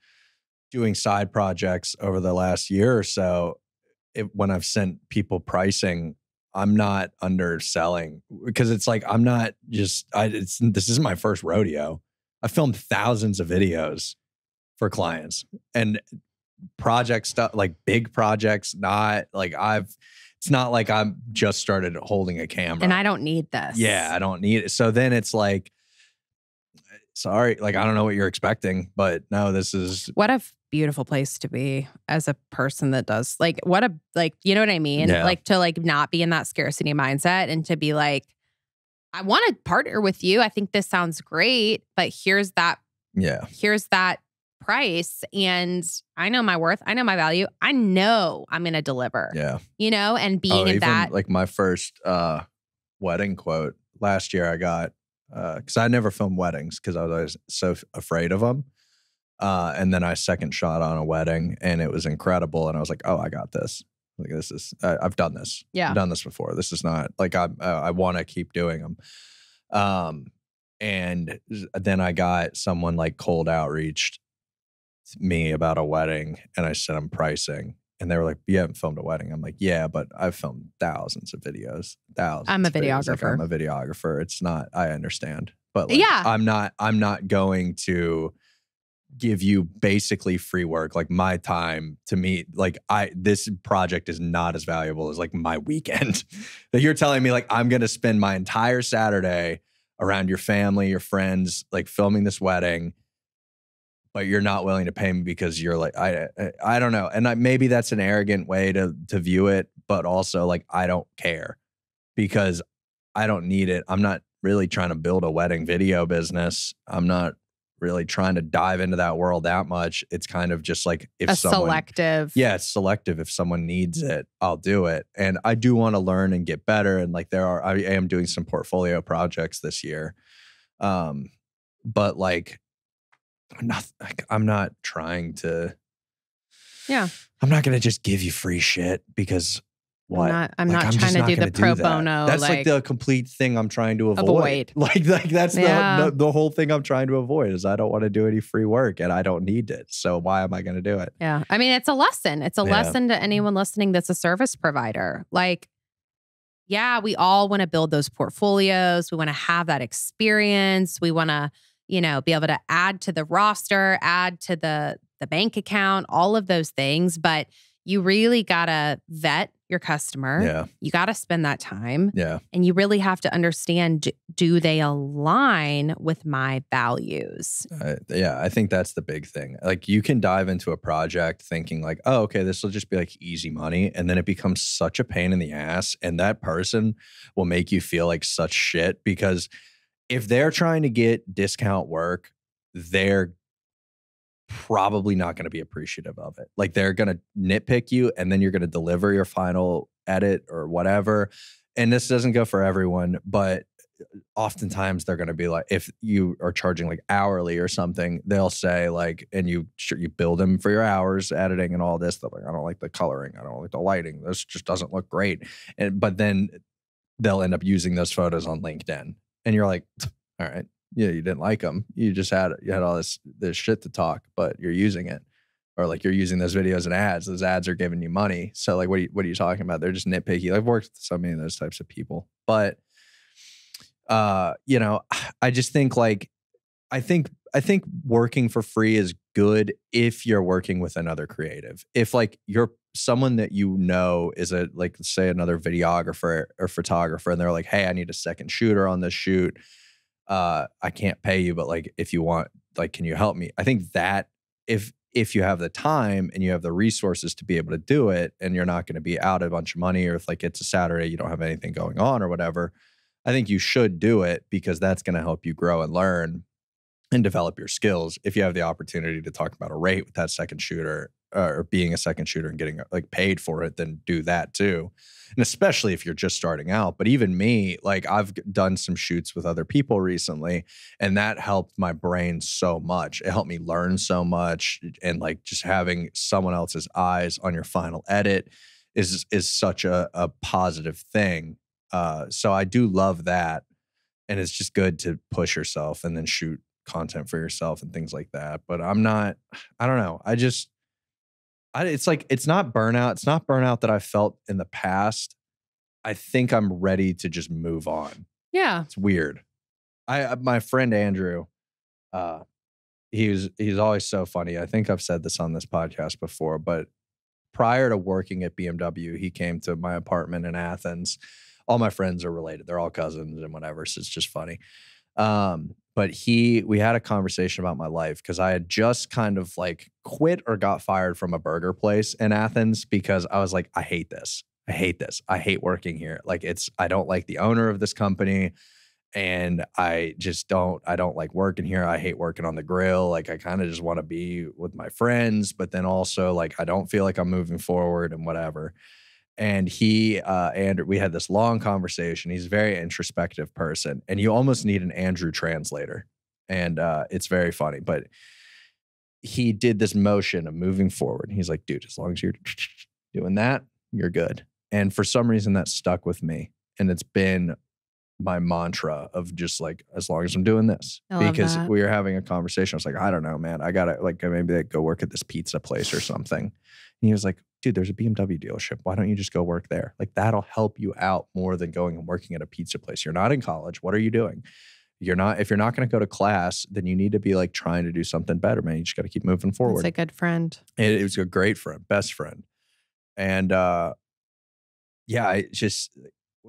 doing side projects over the last year or so, when I've sent people pricing, I'm not underselling because it's like I'm not just this is my first rodeo. I filmed thousands of videos for clients and project stuff, like big projects, not like it's not like I'm just started holding a camera. And I don't need this. Yeah, I don't need it. So then it's like, sorry, like I don't know what you're expecting, but no, this is what a beautiful place to be as a person that does you know what I mean? Yeah. Like to like not be in that scarcity mindset and to be like, I want to partner with you. I think this sounds great, but here's that price. And I know my worth. I know my value. I know I'm going to deliver. Yeah. You know, and being in that. Like my first wedding quote last year I got, because I never filmed weddings because I was always so afraid of them. And then I second shot on a wedding and it was incredible. And I was like, oh, I got this. Like this is, I've done this. Yeah. I've done this before. This is not like I want to keep doing them. And then I got someone like cold outreached me about a wedding and I sent them pricing and they were like, you haven't filmed a wedding. I'm like, yeah, but I've filmed thousands of videos. I'm a videographer. I'm a videographer. It's not, I understand. But like, yeah, I'm not going to give you basically free work. Like my time to me, like this project is not as valuable as like my weekend. That you're telling me like I'm going to spend my entire Saturday around your family, your friends, like filming this wedding, but you're not willing to pay me because you're like, I don't know. And maybe that's an arrogant way to view it, but also like, I don't care because I don't need it. I'm not really trying to build a wedding video business. I'm not really trying to dive into that world that much. It's kind of just like selective. Yeah, it's selective. If someone needs it, I'll do it. And I do want to learn and get better. And like I am doing some portfolio projects this year. But like, I'm not trying to. Yeah. I'm not going to just give you free shit because what? I'm not trying to do the pro bono. That's like the complete thing I'm trying to avoid. Like that's the whole thing I'm trying to avoid is I don't want to do any free work and I don't need it. So why am I going to do it? Yeah. I mean, it's a lesson. It's a lesson to anyone listening that's a service provider. Like, yeah, we all want to build those portfolios. We want to have that experience. We want to, be able to add to the roster, add to the bank account, all of those things. But you really got to vet your customer. Yeah. You got to spend that time. Yeah. And you really have to understand, do they align with my values? Yeah, I think that's the big thing. Like you can dive into a project thinking like, oh, okay, this will just be like easy money. And then it becomes such a pain in the ass. And that person will make you feel like such shit because if they're trying to get discount work, they're probably not going to be appreciative of it. Like they're going to nitpick you and then you're going to deliver your final edit or whatever. And this doesn't go for everyone, but oftentimes they're going to be like, if you are charging like hourly or something, they'll say like, and you bill them for your hours, editing and all this. They're like, I don't like the coloring. I don't like the lighting. This just doesn't look great. But then they'll end up using those photos on LinkedIn. And you're like, all right, yeah, you didn't like them. You had all this shit to talk, but you're using it. Or like you're using those videos and ads. Those ads are giving you money. So like, what are you talking about? They're just nitpicky. I've worked with so many of those types of people. But, I just think like, I think working for free is good if you're working with another creative. If like you're someone that is say another videographer or photographer and they're like, hey, I need a second shooter on this shoot. I can't pay you, but like if you want, like, can you help me? I think that if you have the time and you have the resources to be able to do it and you're not going to be out a bunch of money, or if like it's a Saturday, you don't have anything going on or whatever, I think you should do it because that's going to help you grow and learn. and develop your skills. If you have the opportunity to talk about a rate with that second shooter or being a second shooter and getting like paid for it, then do that too. And especially if you're just starting out. But even me, like I've done some shoots with other people recently, and that helped my brain so much. It helped me learn so much. And like just having someone else's eyes on your final edit is such a positive thing. So I do love that. And it's just good to push yourself and then shoot content for yourself and things like that. But I don't know. It's like, it's not burnout. It's not burnout that I felt in the past. I think I'm ready to just move on. Yeah. It's weird. My friend Andrew, he's always so funny. I think I've said this on this podcast before, but prior to working at BMW, he came to my apartment in Athens. All my friends are related. They're all cousins and whatever. So it's just funny. But we had a conversation about my life because I had just kind of like quit or got fired from a burger place in Athens because I was like, I hate this. I hate this. I hate working here. Like I don't like the owner of this company, and I don't like working here. I hate working on the grill. Like I kind of just want to be with my friends, but then also like, I don't feel like I'm moving forward and whatever. And Andrew, we had this long conversation. He's a very introspective person, and you almost need an Andrew translator. And it's very funny, but he did this motion of moving forward. He's like, dude, as long as you're doing that, you're good. And for some reason that stuck with me. And it's been my mantra of just like, as long as I'm doing this, because we were having a conversation. I was like, I don't know, man, I gotta like, maybe go work at this pizza place or something. And he was like, dude, there's a BMW dealership. Why don't you just go work there? Like that'll help you out more than going and working at a pizza place. You're not in college. What are you doing? If you're not going to go to class, then you need to be like trying to do something better, man. You just got to keep moving forward. It's a good friend. It was a great friend, best friend. And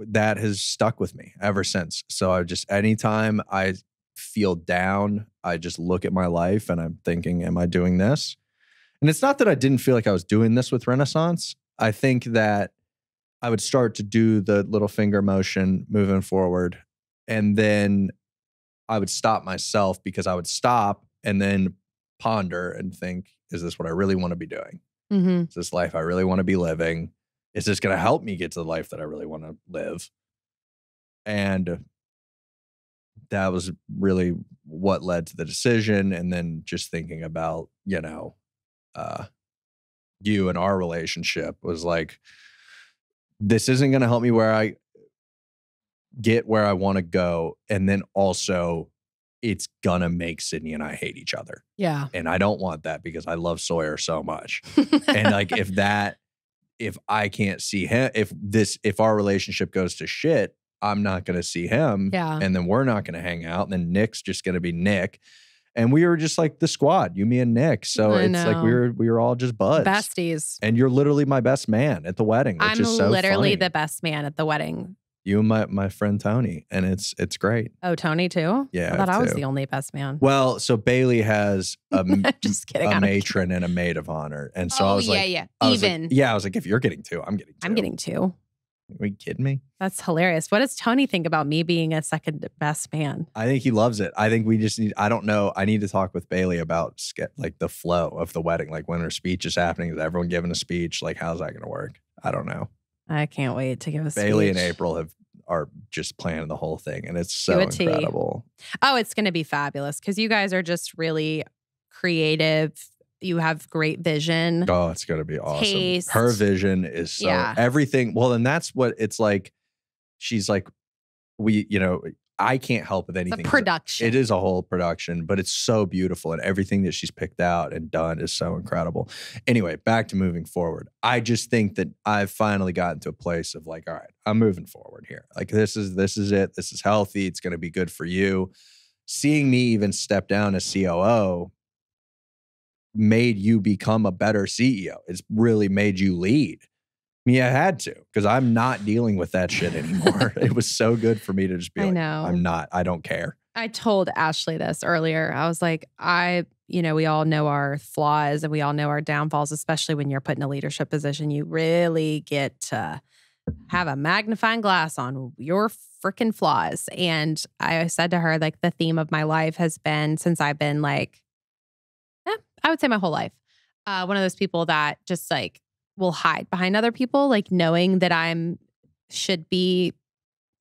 that has stuck with me ever since. So anytime I feel down, I just look at my life and I'm thinking, am I doing this? And it's not that I didn't feel like I was doing this with Renaissance. I think that I would start to do the little finger motion moving forward. And then I would stop myself because I would stop and then ponder and think, is this what I really want to be doing? Mm-hmm. Is this life I really want to be living? Is this going to help me get to the life that I really want to live? And that was really what led to the decision. And then just thinking about, you and our relationship was like, this isn't going to help me where I get where I want to go. And then also it's going to make Sydney and I hate each other. Yeah. And I don't want that because I love Sawyer so much. And like, if I can't see him, if our relationship goes to shit, I'm not going to see him. Yeah. And then we're not going to hang out. And then Nick's just going to be Nick. And we were just like the squad, you, me, and Nick. So like we were all just buds. Besties. And you're literally my best man at the wedding. Which is so literally funny. the best man at the wedding. You and my friend Tony. And it's great. Oh, Tony too? Yeah. I thought I was the only best man. Well, so Bailey has just kidding, a matron and a maid of honor. And so I was like, I was like, if you're getting two, I'm getting two. I'm getting two. Are you kidding me? That's hilarious. What does Tony think about me being a second best man? I think he loves it. I think we just I don't know. I need to talk with Bailey about like the flow of the wedding. Like when her speech is happening, is everyone giving a speech? Like how's that going to work? I don't know. I can't wait to give a speech. Bailey and April are just planning the whole thing. And it's so incredible. Oh, it's going to be fabulous because you guys are just really creative. You have great vision. Oh, it's going to be awesome. Taste. Her vision is so everything. Well, and that's what it's like. She's like, I can't help with anything. It's a production. It is a whole production, but it's so beautiful. And everything that she's picked out and done is so incredible. Anyway, back to moving forward. I just think that I've finally gotten to a place of like, all right, I'm moving forward here. Like this is it. This is healthy. It's going to be good for you. Seeing me even step down as COO made you become a better CEO. It's really made you lead. I mean, I had to because I'm not dealing with that shit anymore. It was so good for me to just be I don't care. I told Ashley this earlier. I was like, we all know our flaws and we all know our downfalls, especially when you're put in a leadership position. You really get to have a magnifying glass on your freaking flaws. And I said to her, like, the theme of my life has been since I've been like, I would say my whole life, one of those people that just like will hide behind other people, like knowing that should be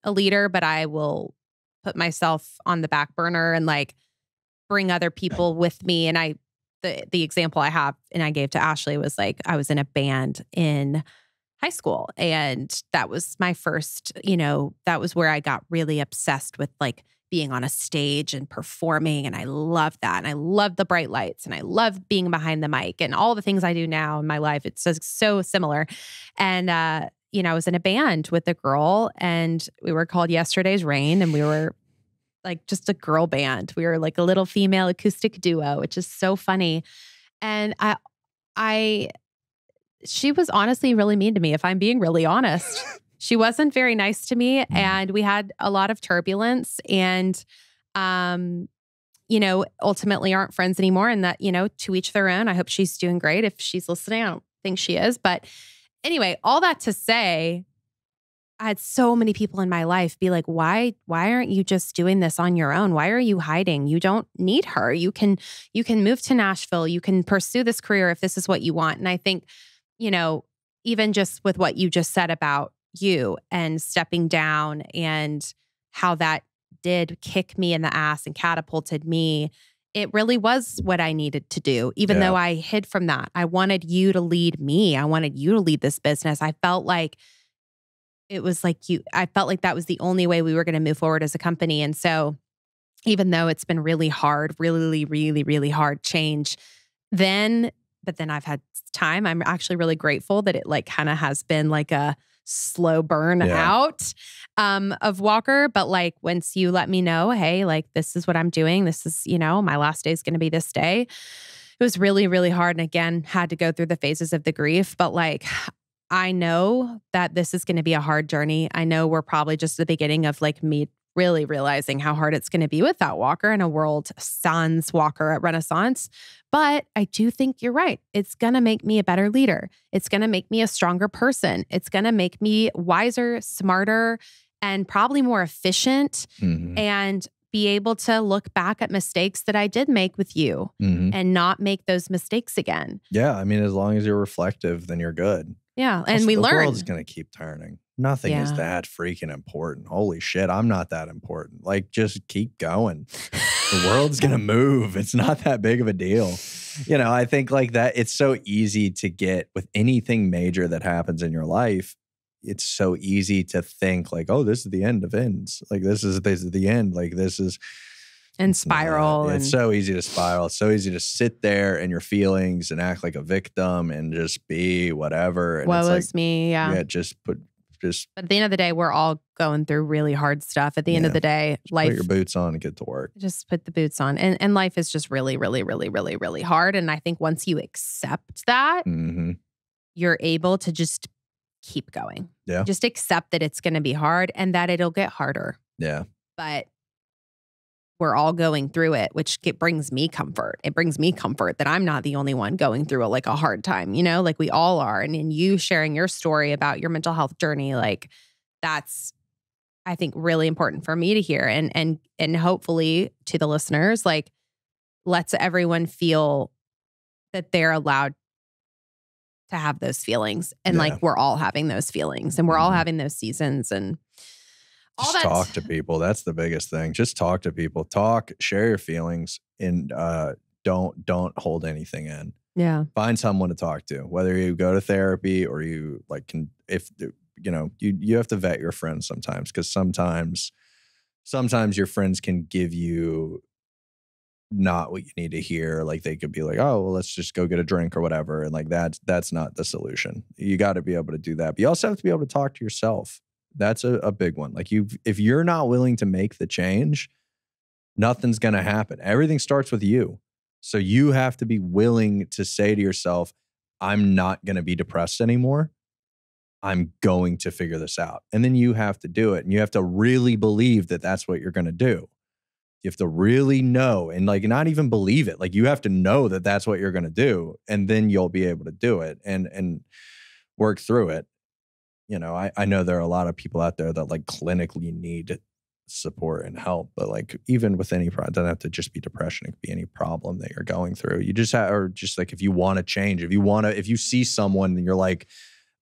a leader, but I will put myself on the back burner and like bring other people with me. And the example I have and I gave to Ashley was like, I was in a band in high school, and that was my first, that was where I got really obsessed with like being on a stage and performing. And I loved that. And I loved the bright lights, and I loved being behind the mic and all the things I do now in my life. It's so similar. And, I was in a band with a girl, and we were called Yesterday's Rain, and we were like just a girl band. We were like a little female acoustic duo, which is so funny. And she was honestly really mean to me, if I'm being really honest. She wasn't very nice to me, and we had a lot of turbulence, and, ultimately aren't friends anymore. And that, to each their own. I hope she's doing great. If she's listening, I don't think she is. But anyway, all that to say, I had so many people in my life be like, why aren't you just doing this on your own? Why are you hiding? You don't need her. You can move to Nashville. You can pursue this career if this is what you want. And I think, even just with what you just said about you and stepping down and how that did kick me in the ass and catapulted me, it really was what I needed to do, even though I hid from that. I wanted you to lead me. I wanted you to lead this business. I felt like it was like I felt like that was the only way we were going to move forward as a company. And so even though it's been really hard, really, really, really hard change, but then I've had time. I'm actually really grateful that it like kind of has been like a slow burn out of Walker. But like once you let me know, hey, like this is what I'm doing. This is, my last day is going to be this day. It was really, really hard. And again, had to go through the phases of the grief. But like, I know that this is going to be a hard journey. I know we're probably just the beginning of like me really realizing how hard it's going to be without Walker and a world sans Walker at Renaissance. But I do think you're right. It's going to make me a better leader. It's going to make me a stronger person. It's going to make me wiser, smarter, and probably more efficient, and be able to look back at mistakes that I did make with you and not make those mistakes again. Yeah. I mean, as long as you're reflective, then you're good. Yeah. And we learn. The world's going to keep turning. Nothing is that freaking important. Holy shit, I'm not that important. Like, just keep going. The world's going to move. It's not that big of a deal. I think like that, it's so easy to get with anything major that happens in your life. It's so easy to think like, oh, this is the end of ends. Like, this is the end. Like, this is. And spiral. It's so easy to spiral. It's so easy to sit there in your feelings and act like a victim and just be whatever. And woe it's is like, me. Yeah. But at the end of the day, we're all going through really hard stuff. At the end of the day, life. Put your boots on and get to work. Just put the boots on. And life is just really, really, really, really, really hard. And I think once you accept that, you're able to just keep going. Yeah. Just accept that it's going to be hard and that it'll get harder. Yeah. But we're all going through it, which brings me comfort. It brings me comfort that I'm not the only one going through like a hard time, like we all are. And in you sharing your story about your mental health journey, like that's, I think, really important for me to hear. And hopefully to the listeners, like lets everyone feel that they're allowed to have those feelings. And like, we're all having those feelings and we're all having those seasons and just talk to people. That's the biggest thing. Just talk to people. Share your feelings, and don't hold anything in. Yeah. Find someone to talk to, whether you go to therapy or you like you have to vet your friends sometimes, because sometimes your friends can give you not what you need to hear. Like they could be like, oh, well, let's just go get a drink or whatever. And like that's not the solution. You got to be able to do that. But you also have to be able to talk to yourself. That's a big one. Like if you're not willing to make the change, nothing's going to happen. Everything starts with you. So you have to be willing to say to yourself, I'm not going to be depressed anymore. I'm going to figure this out. And then you have to do it. And you have to really believe that that's what you're going to do. You have to really know and like not even believe it. Like you have to know that that's what you're going to do. And then you'll be able to do it and work through it. I know there are a lot of people out there that like clinically need support and help, but like even with any problem, it doesn't have to just be depression. It could be any problem that you're going through. You just have, or just like, if you want to change, if you see someone and you're like,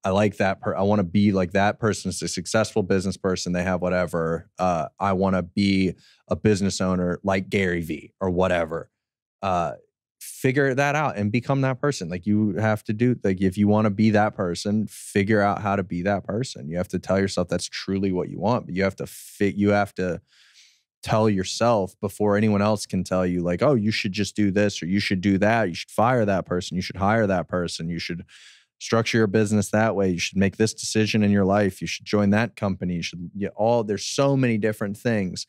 I like that I want to be like that person. It's a successful business person. They have whatever. I want to be a business owner like Gary Vee or whatever. Figure that out and become that person. Like you have to do, like, if you want to be that person, figure out how to be that person. You have to tell yourself that's truly what you want, but you have to tell yourself before anyone else can tell you like, oh, you should just do this or you should do that. You should fire that person. You should hire that person. You should structure your business that way. You should make this decision in your life. You should join that company. You should there's so many different things.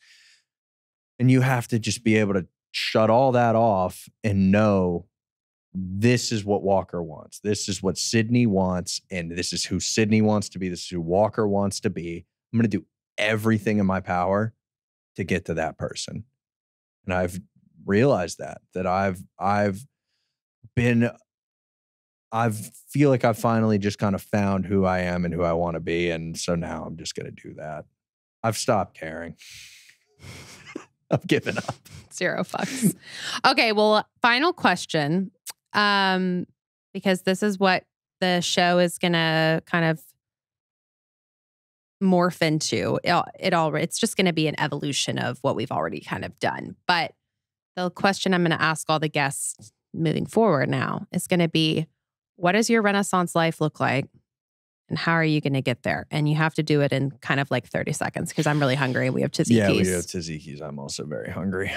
And you have to just be able to shut all that off and know this is what Walker wants. This is what Sydney wants. And this is who Sydney wants to be. This is who Walker wants to be. I'm going to do everything in my power to get to that person. And I've realized that I feel like I've finally just kind of found who I am and who I want to be. And so now I'm just going to do that. I've stopped caring. I've given up. 0 fucks. Okay. Well, final question. Because this is what the show is going to kind of morph into. It's just going to be an evolution of what we've already kind of done. But the question I'm going to ask all the guests moving forward now is going to be, what does your Renaissance life look like? And how are you going to get there? And you have to do it in kind of like 30 seconds because I'm really hungry. We have tzatziki's. Yeah, we do have tzatziki's. I'm also very hungry.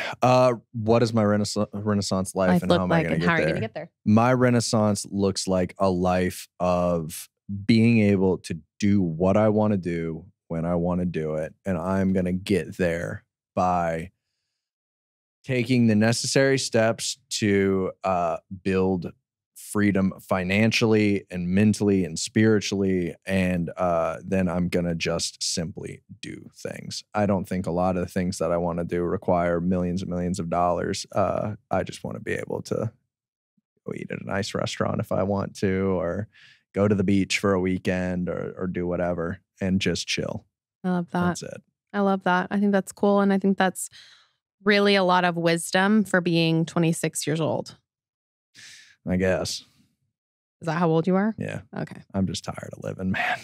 What is my Renaissance life and how am I going to get there? How are you going to get there? My Renaissance looks like a life of being able to do what I want to do when I want to do it. And I'm going to get there by taking the necessary steps to build freedom financially and mentally and spiritually. And then I'm going to just simply do things. I don't think a lot of the things that I want to do require millions and millions of dollars. I just want to be able to go eat at a nice restaurant if I want to, or go to the beach for a weekend or do whatever and just chill. I love that. That's it. I love that. I think that's cool. And I think that's really a lot of wisdom for being 26 years old. I guess. Is that how old you are? Yeah. Okay. I'm just tired of living, man.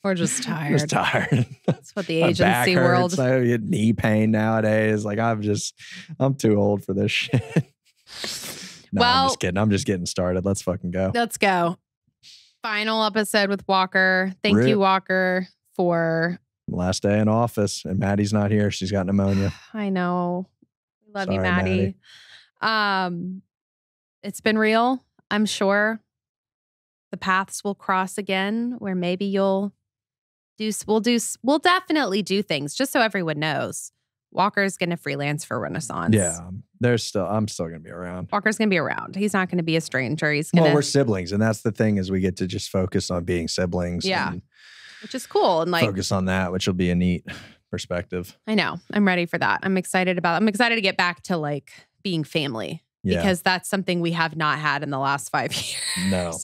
We're just tired. Just tired. That's what the agency world. I get knee pain nowadays. Like I'm too old for this shit. No, I'm just kidding. I'm just getting started. Let's fucking go. Let's go. Final episode with Walker. Thank you, Walker, for last day in office. And Maddie's not here. She's got pneumonia. I know. Love you, Maddie. It's been real. I'm sure the paths will cross again where maybe we'll definitely do things just so everyone knows. Walker's going to freelance for Renaissance. Yeah. I'm still going to be around. Walker's going to be around. He's not going to be a stranger. Well, we're siblings. And that's the thing is we get to just focus on being siblings. Yeah. Which is cool. And focus on that, which will be a neat perspective. I know. I'm ready for that. I'm excited to get back to being family. Yeah. Because that's something we have not had in the last 5 years. No.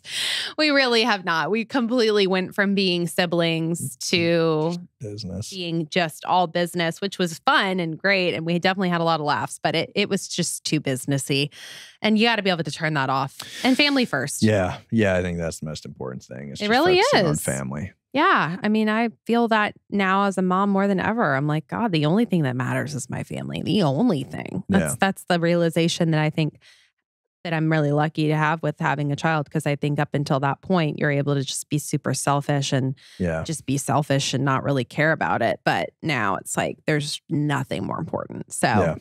We really have not. We completely went from being siblings to business, being just all business, which was fun and great. And we definitely had a lot of laughs, but it was just too businessy. And you got to be able to turn that off and family first. Yeah. Yeah. I think that's the most important thing. It really is. On family. Yeah. I mean, I feel that now as a mom more than ever. I'm like, God, the only thing that matters is my family. The only thing. That's the realization that I think that I'm really lucky to have with having a child. Because I think up until that point, you're able to just be super selfish and just be selfish and not really care about it. But now it's like, there's nothing more important. So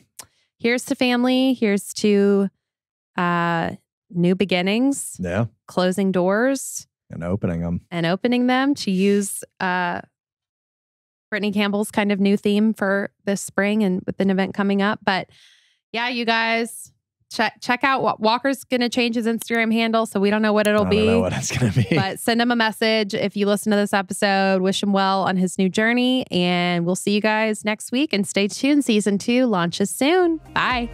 here's to family. Here's to new beginnings. Yeah. Closing doors. And opening them to use Brittany Campbell's kind of new theme for this spring and with an event coming up. But yeah, you guys check out what Walker's going to change his Instagram handle. So we don't know what it'll be. I don't know what it's going to be. But send him a message if you listen to this episode. Wish him well on his new journey. And we'll see you guys next week. And stay tuned. Season 2 launches soon. Bye.